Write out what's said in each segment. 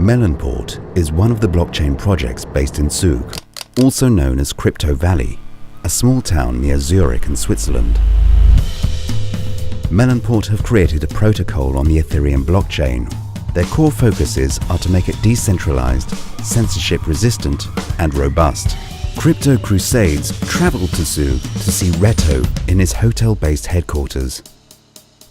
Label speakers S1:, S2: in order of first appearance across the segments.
S1: Melonport is one of the blockchain projects based in Zug, also known as Crypto Valley, a small town near Zurich in Switzerland. Melonport have created a protocol on the Ethereum blockchain. Their core focuses are to make it decentralized, censorship-resistant, and robust. Crypto Crusades traveled to Zug to see Reto in his hotel-based headquarters.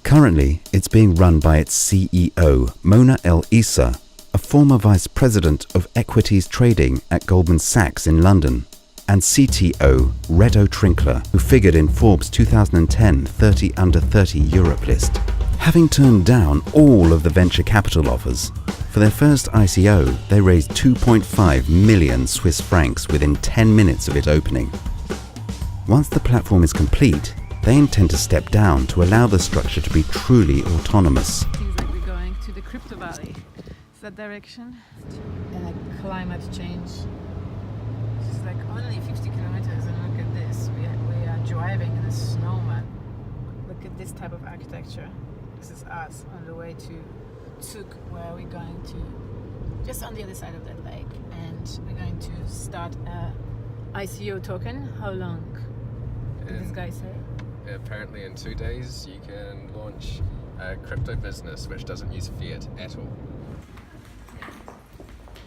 S1: Currently, it's being run by its CEO, Mona El Issa, a former vice president of equities trading at Goldman Sachs in London, and CTO Reto Trinkler, who figured in Forbes 2010 30 Under 30 Europe list. Having turned down all of the venture capital offers, for their first ICO, they raised 2.5 million Swiss francs within 10 minutes of it opening. Once the platform is complete, they intend to step down to allow the structure to be truly autonomous.
S2: Seems like we're going to the Crypto Valley. Is that direction? And like climate change. It's just like only 50 kilometers, and look at this. We are driving in a snowman. Look at this type of architecture. This is us on the way to Zug, where we're going to just on the other side of that lake, and we're going to start a ICO token. How long did this guy say?
S3: Apparently in 2 days you can launch a crypto business which doesn't use fiat at all.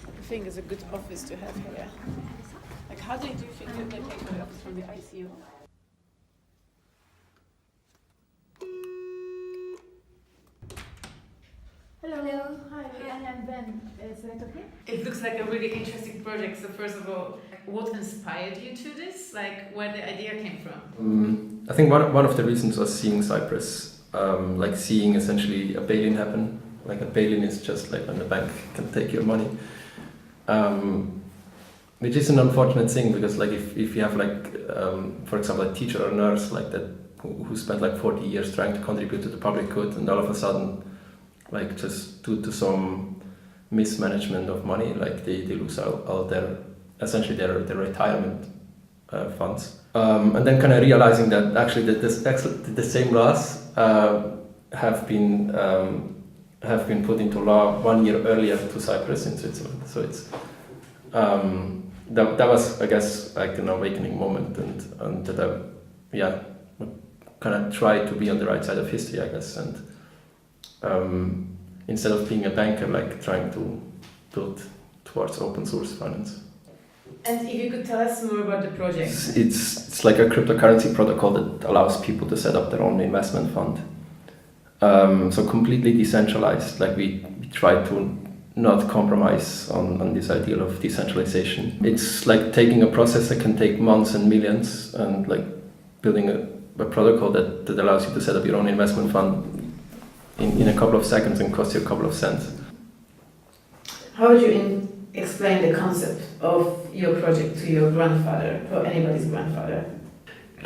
S2: I think it's a good office to have here. Like, how do you think that they pay for the office from the ICO?
S4: Hello.
S2: Hi, I'm Ben. Is that okay?
S4: It looks like a really interesting project. So first of all, what inspired you to this? Like, where the idea came from?
S5: I think one of the reasons was seeing Cyprus, like seeing essentially a bail-in happen. Like a bail-in is just like when the bank can take your money, which is an unfortunate thing because like if you have like for example a teacher or a nurse like that who spent like 40 years trying to contribute to the public good, and all of a sudden like just due to some mismanagement of money, like they lose all their essentially their retirement funds, and then kind of realizing that actually that the same laws have been put into law 1 year earlier to Cyprus in Switzerland. So it's that was, I guess, like an awakening moment, and that I kind of try to be on the right side of history, I guess, and instead of being a banker, like trying to build towards open source finance.
S4: And if you could tell us more about the project.
S5: It's like a cryptocurrency protocol that allows people to set up their own investment fund. So completely decentralized, like we try to not compromise on this ideal of decentralization. It's like taking a process that can take months and millions and like building a protocol that allows you to set up your own investment fund in a couple of seconds and cost you a couple of cents.
S4: How would you explain the concept of your project to your grandfather or anybody's grandfather?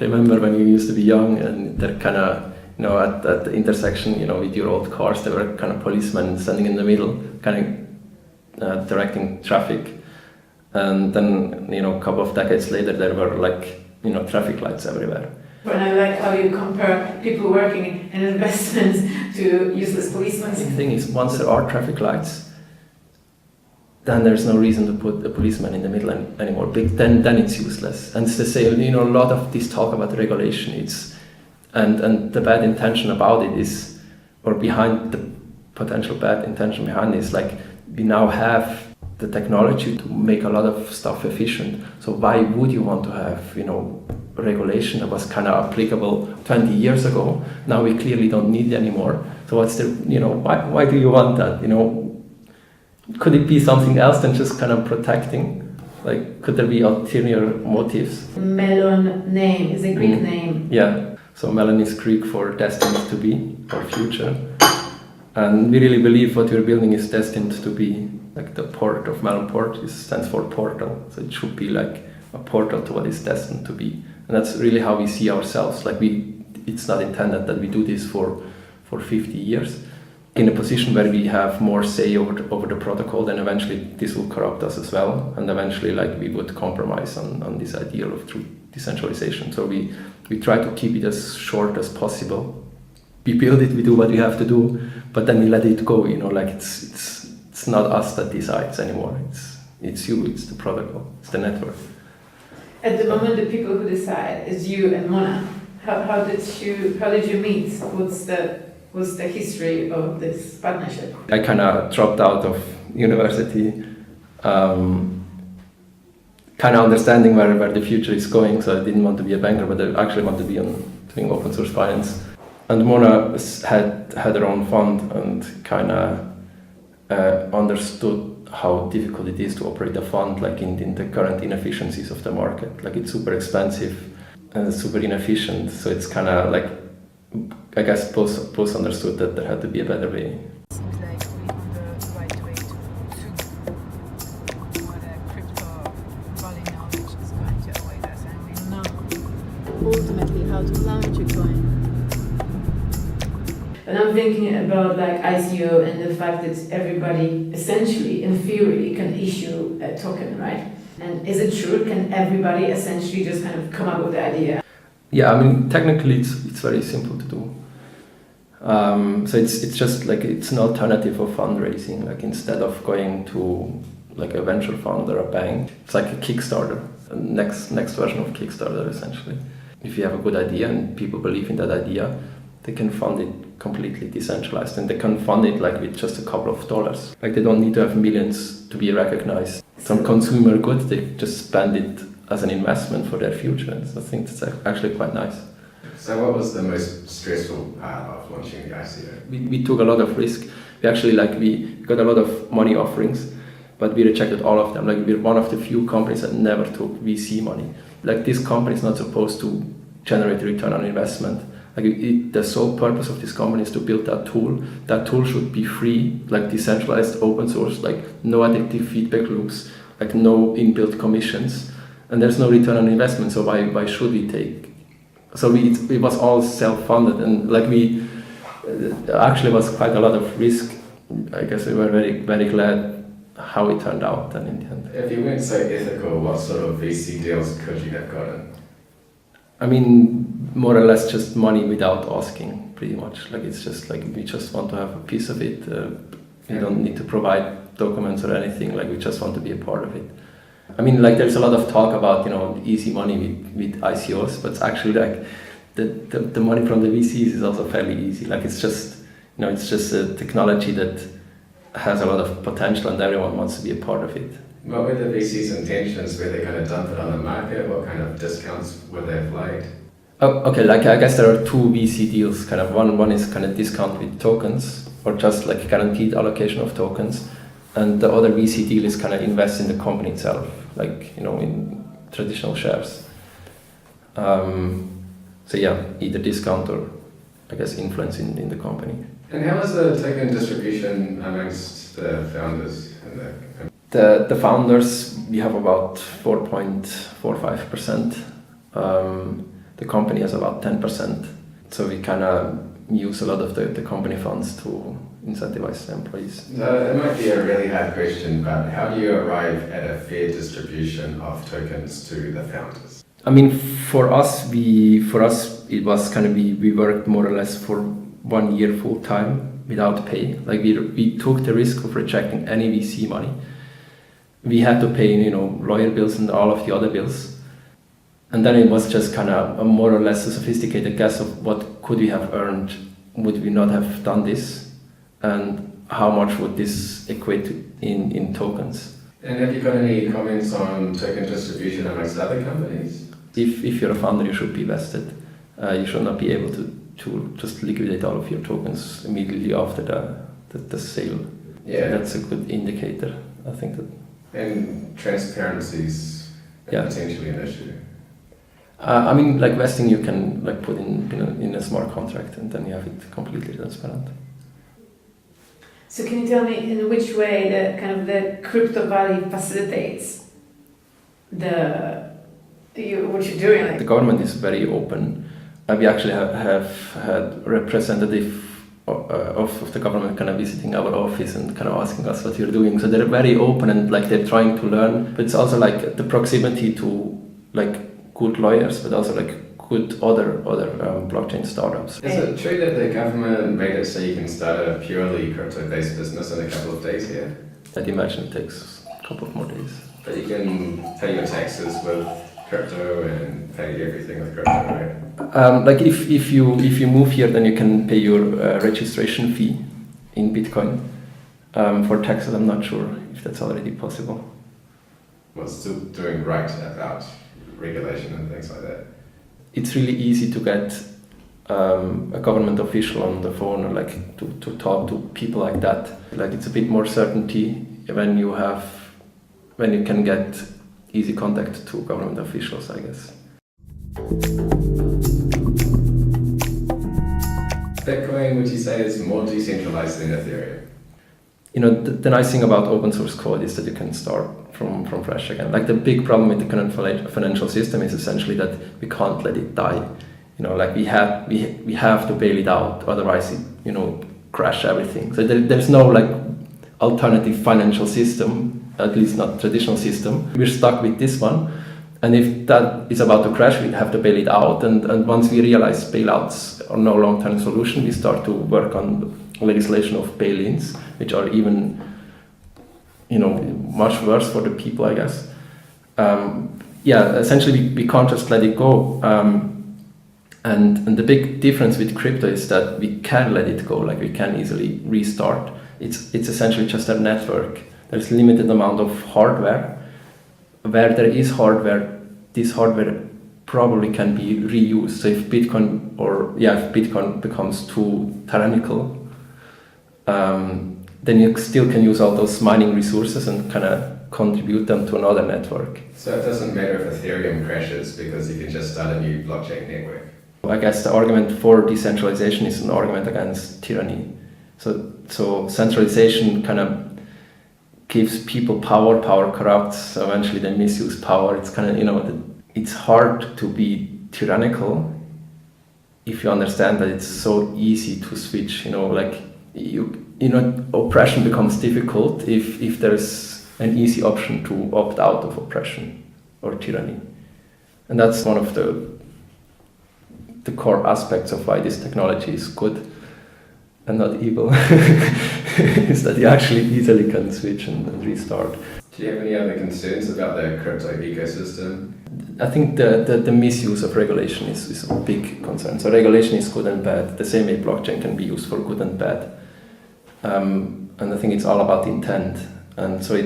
S5: I remember when you used to be young and they're kind of, at the intersection, with your old cars, there were kind of policemen standing in the middle, kind of directing traffic. And then, a couple of decades later, there were like, traffic lights everywhere.
S4: And I like how you compare people working in investments to useless policemen.
S5: The thing is, once there are traffic lights, then there's no reason to put a policeman in the middle anymore. Then it's useless. And it's the same, a lot of this talk about regulation, and the bad intention about it is, or behind the potential bad intention behind it is like, we now have the technology to make a lot of stuff efficient. So why would you want to have, regulation that was kind of applicable 20 years ago? Now we clearly don't need it anymore. So what's the, why do you want that? Could it be something else than just kind of protecting? Like, could there be ulterior motives?
S4: Melon name is a Greek name.
S5: Yeah. So melon is Greek for destined to be, or future. And we really believe what we're building is destined to be. Like the port of Melonport stands for portal. So it should be like a portal to what is destined to be. And that's really how we see ourselves. Like it's not intended that we do this for 50 years. In a position where we have more say over the protocol, then eventually this will corrupt us as well. And eventually like we would compromise on this ideal of true decentralization. So we try to keep it as short as possible. We build it, we do what we have to do, but then we let it go. Like it's not us that decides anymore. It's you, it's the protocol, it's the network.
S4: At the moment, the people who decide is you and Mona. How did you meet? What's the history of this partnership?
S5: I kind of dropped out of university, kind of understanding where the future is going. So I didn't want to be a banker, but I actually want to be doing open source finance. And Mona had her own fund and kind of understood how difficult it is to operate a fund, like in the current inefficiencies of the market. Like it's super expensive and it's super inefficient. So it's kind of like, I guess both understood that there had to be a better way.
S2: Seems like we're on the right way to what a crypto valley knowledge is going to await us, and we know ultimately how to launch a coin.
S4: And I'm thinking about like ICO and the fact that everybody essentially, in theory, can issue a token, right? And is it true? Can everybody essentially just kind of come up with the idea?
S5: Yeah, I mean, technically it's very simple to do. So it's just like it's an alternative for fundraising. Like instead of going to like a venture fund or a bank, it's like a Kickstarter, a next version of Kickstarter essentially. If you have a good idea and people believe in that idea, they can fund it completely decentralized, and they can fund it like with just a couple of dollars. Like they don't need to have millions to be recognized. Some consumer goods, they just spend it as an investment for their future. And I think that's actually quite nice.
S3: So what was the most stressful part of launching the ICO?
S5: We took a lot of risk. We actually we got a lot of money offerings, but we rejected all of them. Like we're one of the few companies that never took VC money. Like this company is not supposed to generate a return on investment. Like the sole purpose of this company is to build that tool. That tool should be free, like decentralized, open source, like no addictive feedback loops, like no inbuilt commissions, and there's no return on investment. So why should we take? So it was all self-funded, and like we actually was quite a lot of risk. I guess we were very, very glad how it turned out. And in the end,
S3: if you weren't so ethical, what sort of VC deals could you have gotten?
S5: I mean, more or less just money without asking, pretty much. Like it's just like we just want to have a piece of it. We don't need to provide documents or anything. Like we just want to be a part of it. I mean, like there's a lot of talk about easy money with ICOs, but it's actually like the money from the VCs is also fairly easy. Like it's just it's just a technology that has a lot of potential, and everyone wants to be a part of it.
S3: What were the VC's intentions? Were they going to dump it on the market? What kind of discounts were they applied?
S5: Oh, okay, like I guess there are two VC deals. Kind of one is kind of discount with tokens, or just like guaranteed allocation of tokens, and the other VC deal is kind of invest in the company itself, like in traditional shares. So yeah, either discount or I guess influence in the company.
S3: And how was the token distribution amongst the founders and
S5: the founders? We have about 4.45%. The company has about 10%. So we kind of use a lot of the company funds to incentivize the employees.
S3: It might be a really hard question, but how do you arrive at a fair distribution of tokens to the founders?
S5: I mean, for us it was kind of we worked more or less for 1 year full time without pay. Like we took the risk of rejecting any VC money. We had to pay lawyer bills and all of the other bills. And then it was just kind of a more or less a sophisticated guess of what could we have earned would we not have done this, and how much would this equate to in tokens.
S3: And have you got any comments on token distribution amongst other companies?
S5: If you're a founder, you should be vested. You should not be able to just liquidate all of your tokens immediately after the sale.
S3: Yeah.
S5: So that's a good indicator, I think.
S3: And transparency is potentially an issue.
S5: I mean, like vesting, you can like put in a smart contract, and then you have it completely transparent.
S4: So can you tell me in which way the crypto valley facilitates what you're doing? Like?
S5: The government is very open. We actually have had representative of the government kind of visiting our office and kind of asking us what you're doing. So they're very open, and like they're trying to learn. But it's also like the proximity to like good lawyers, but also like good other blockchain startups.
S3: Is it true that the government made it so you can start a purely crypto-based business in a couple of days here?
S5: I'd imagine it takes a couple of more days.
S3: But you can pay your taxes with crypto and pay everything with crypto, right?
S5: Like if you move here, then you can pay your registration fee in Bitcoin. For taxes, I'm not sure if that's already possible.
S3: Well, still doing right about regulation and things like that.
S5: It's really easy to get a government official on the phone, or like to talk to people like that. Like it's a bit more certainty when you can get easy contact to government officials, I guess.
S3: Bitcoin, would you say, is more decentralized than Ethereum?
S5: You know, the nice thing about open source code is that you can start from fresh again. Like the big problem with the current financial system is essentially that we can't let it die. You know, like we have to bail it out, otherwise it, you know, crash everything. So there's no like alternative financial system, at least not traditional system. We're stuck with this one, and if that is about to crash, we have to bail it out. And once we realize bailouts are no long-term solution, we start to work on legislation of bail-ins, which are even, you know, much worse for the people, I guess. Essentially we can't just let it go. And the big difference with crypto is that we can let it go, like we can easily restart. It's essentially just a network. There's limited amount of hardware. Where there is hardware, this hardware probably can be reused. So if Bitcoin becomes too tyrannical, then you still can use all those mining resources and kind of contribute them to another network.
S3: So it doesn't matter if Ethereum crashes because you can just start a new blockchain network.
S5: I guess the argument for decentralization is an argument against tyranny. So centralization kind of gives people power, power corrupts, so eventually they misuse power. It's kind of, you know, it's hard to be tyrannical if you understand that it's so easy to switch, you know, like oppression becomes difficult if there's an easy option to opt out of oppression or tyranny. And that's one of the core aspects of why this technology is good and not evil, is that you actually easily can switch and restart.
S3: Do you have any other concerns about the crypto ecosystem?
S5: I think the misuse of regulation is a big concern. So regulation is good and bad. The same way blockchain can be used for good and bad. And I think it's all about intent. And so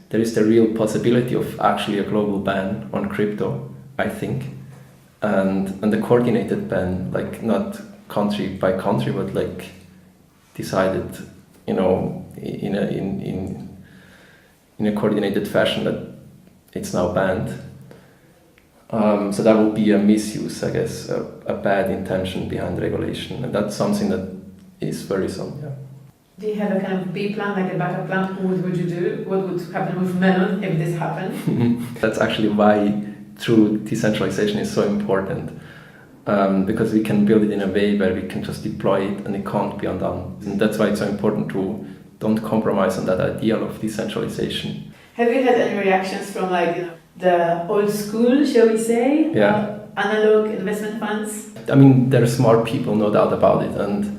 S5: there is the real possibility of actually a global ban on crypto, I think. And the coordinated ban, like not country by country, but like decided, you know, in a coordinated fashion that it's now banned. So that would be a misuse, I guess, a bad intention behind regulation, and that's something that is worrisome. Yeah.
S4: Do you have a kind of B plan, like a backup plan? What would you do? What would happen with Melon if this happened?
S5: That's actually why true decentralization is so important, because we can build it in a way where we can just deploy it and it can't be undone. And that's why it's so important to don't compromise on that ideal of decentralization.
S4: Have you had any reactions from the old school, shall we say?
S5: Yeah.
S4: Analog investment funds?
S5: I mean, they're smart people, no doubt about it, and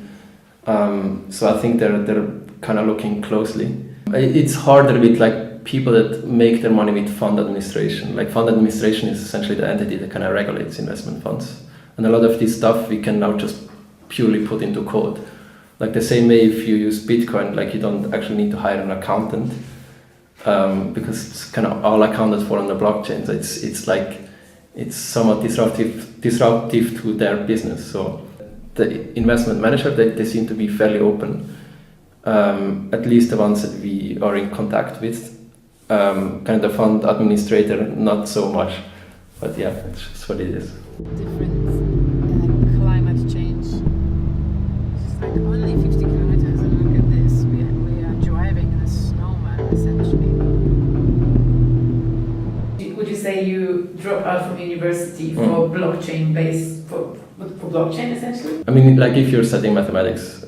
S5: so I think they're kind of looking closely. It's harder with like people that make their money with fund administration. Like fund administration is essentially the entity that kind of regulates investment funds, and a lot of this stuff we can now just purely put into code. Like the same way if you use Bitcoin, like you don't actually need to hire an accountant, because it's kind of all accounted for on the blockchain. So it's somewhat disruptive to their business. So the investment manager, they seem to be fairly open, at least the ones that we are in contact with. Kind of the fund administrator, not so much, but yeah, it's just what it is.
S2: Different climate change. It's like only 50 kilometers, and look at this. We are driving in a snowman, essentially.
S4: Would you say you drop out from university for blockchain based, for blockchain essentially?
S5: I mean, like if you're studying mathematics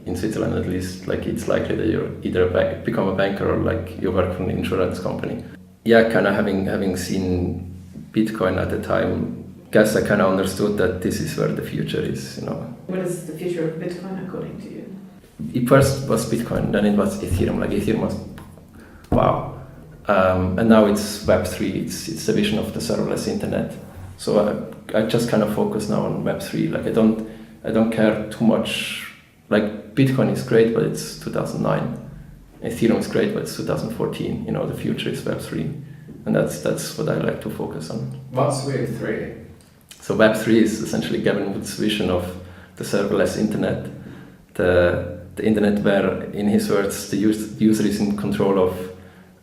S5: in Switzerland, at least, like it's likely that you either become a banker or like you work for an insurance company. Yeah, kind of having seen Bitcoin at the time, guess I kind of understood that this is where the future is, you know.
S4: What is the future of Bitcoin according to you?
S5: It first was Bitcoin, then it was Ethereum. Like Ethereum was wow. And now it's Web3, it's the vision of the serverless internet. So I just kind of focus now on Web3. Like I don't care too much. Like Bitcoin is great, but it's 2009. Ethereum is great, but it's 2014. The future is Web3, and that's what I like to focus on.
S3: What's Web3?
S5: So Web3 is essentially Gavin Wood's vision of the serverless internet, the internet where, in his words, the user is in control of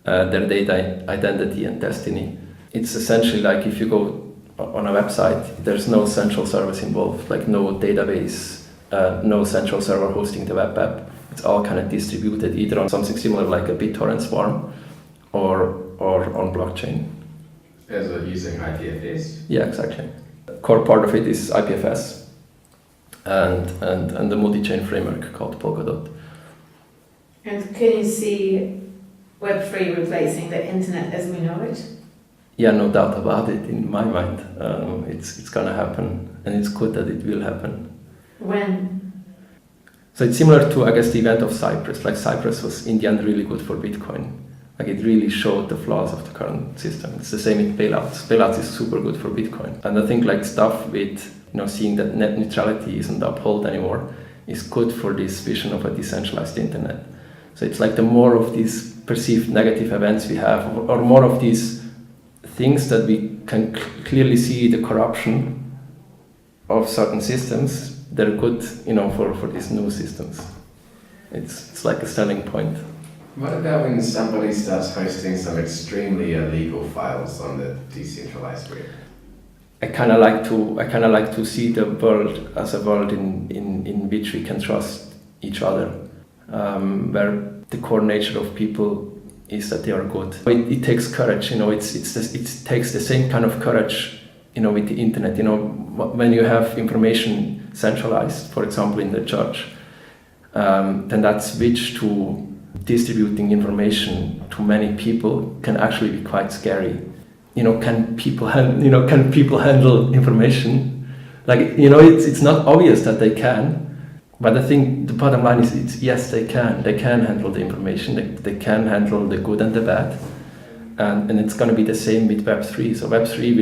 S5: their data, identity, and destiny. It's essentially like if you go on a website, there's no central service involved, like no database, no central server hosting the web app. It's all kind of distributed either on something similar like a BitTorrent swarm or on blockchain.
S3: Is it using IPFS?
S5: Yeah, exactly. The core part of it is IPFS and the multi-chain framework called Polkadot.
S4: And can you see Web3 replacing the internet as we know it?
S5: Yeah, no doubt about it in my mind. It's gonna happen, and it's good that it will happen.
S4: When?
S5: So it's similar to, I guess, the event of Cyprus. Like Cyprus was in the end really good for Bitcoin. Like it really showed the flaws of the current system. It's the same with bailouts. Bailouts is super good for Bitcoin. And I think like stuff with, seeing that net neutrality isn't upheld anymore is good for this vision of a decentralized internet. So it's like the more of these perceived negative events we have, or more of these things that we can clearly see the corruption of certain systems, they're good, for these new systems. It's like a selling point.
S3: What about when somebody starts hosting some extremely illegal files on the decentralized web?
S5: I kind of like to see the world as a world in which we can trust each other, where the core nature of people is that they are good. It takes courage, it takes the same kind of courage, with the internet. When you have information centralized, for example, in the church, then that switch to distributing information to many people can actually be quite scary. Can people handle information? Like, it's not obvious that they can, but I think the bottom line is yes, they can. They can handle the information. They can handle the good and the bad, and it's going to be the same with Web3. So Web3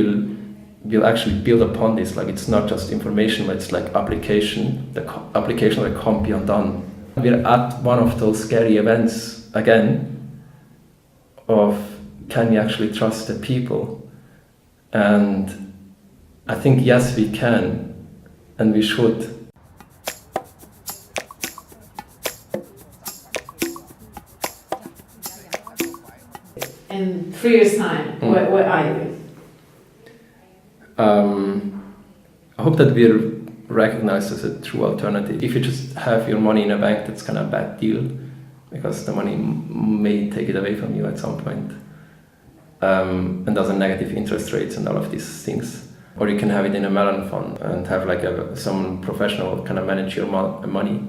S5: will actually build upon this. Like it's not just information, but it's like application. The application that can't be undone. We're at one of those scary events again of can you actually trust the people? And I think yes, we can, and we should.
S4: In 3 years' time, where are you?
S5: I hope that we're recognized as a true alternative. If you just have your money in a bank, that's kind of a bad deal, because the money may take it away from you at some point. And there's a negative interest rates and all of these things. Or you can have it in a melon fund and have like some professional kind of manage your money.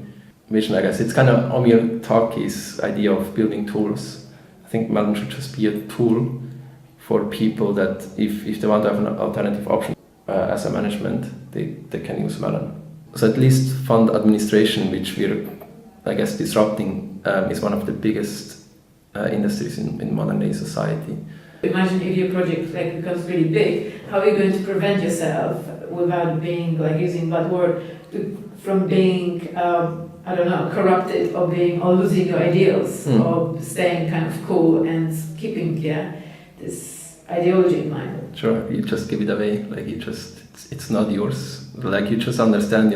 S5: Which I guess it's kind of Omir Talki's idea of building tools. I think melon should just be a tool for people that if they want to have an alternative option as a management, they can use melon. So at least fund administration, which we're, I guess, disrupting, is one of the biggest industries in modern day society.
S4: Imagine if your project becomes really big, how are you going to prevent yourself without being, using that word, from being, corrupted or losing your ideals or staying kind of cool and keeping, this ideology in mind?
S5: Sure, you just give it away. It's not yours. You just understand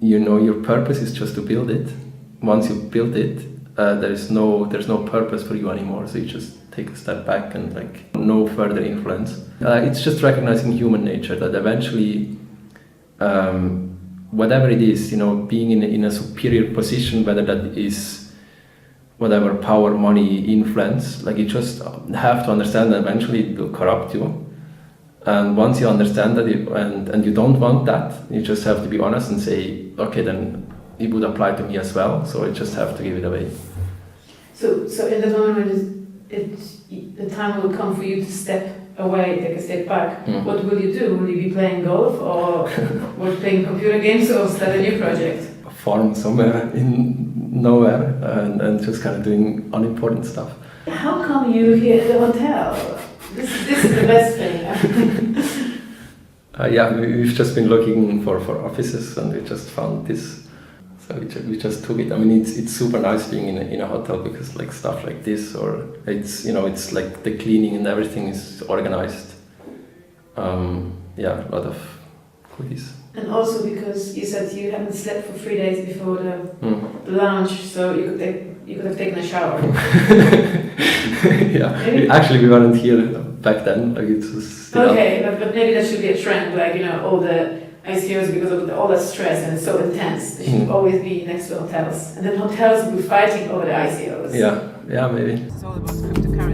S5: your purpose is just to build it. Once you build it, there's no purpose for you anymore. So you just take a step back and no further influence. It's just recognizing human nature that eventually, whatever it is, being in a superior position, whether that is whatever power, money, influence, you just have to understand that eventually it will corrupt you. And once you understand that and you don't want that, you just have to be honest and say, okay, then it would apply to me as well, so I just have to give it away.
S4: So in the moment when the time will come for you to step away, take a step back, what will you do? Will you be playing golf or playing computer games or start a new project?
S5: farm somewhere in nowhere and just kind of doing unimportant stuff.
S4: How come you here at the hotel? This is the best thing.
S5: Yeah, we've just been looking for offices and we just found this. So we just took it. I mean, it's super nice being in a hotel because like stuff like this, or it's it's like the cleaning and everything is organized. Yeah, a lot of goodies.
S4: And also because you said you haven't slept for 3 days before the launch, so you could have taken a shower.
S5: Yeah, actually we weren't here back then. Like it was.
S4: Okay, but maybe that should be a trend. Like all the ICOs, because of all that stress and it's so intense, they should always be next to hotels, and then hotels will be fighting over the ICOs.
S5: Yeah, maybe.
S2: It's all about cryptocurrency.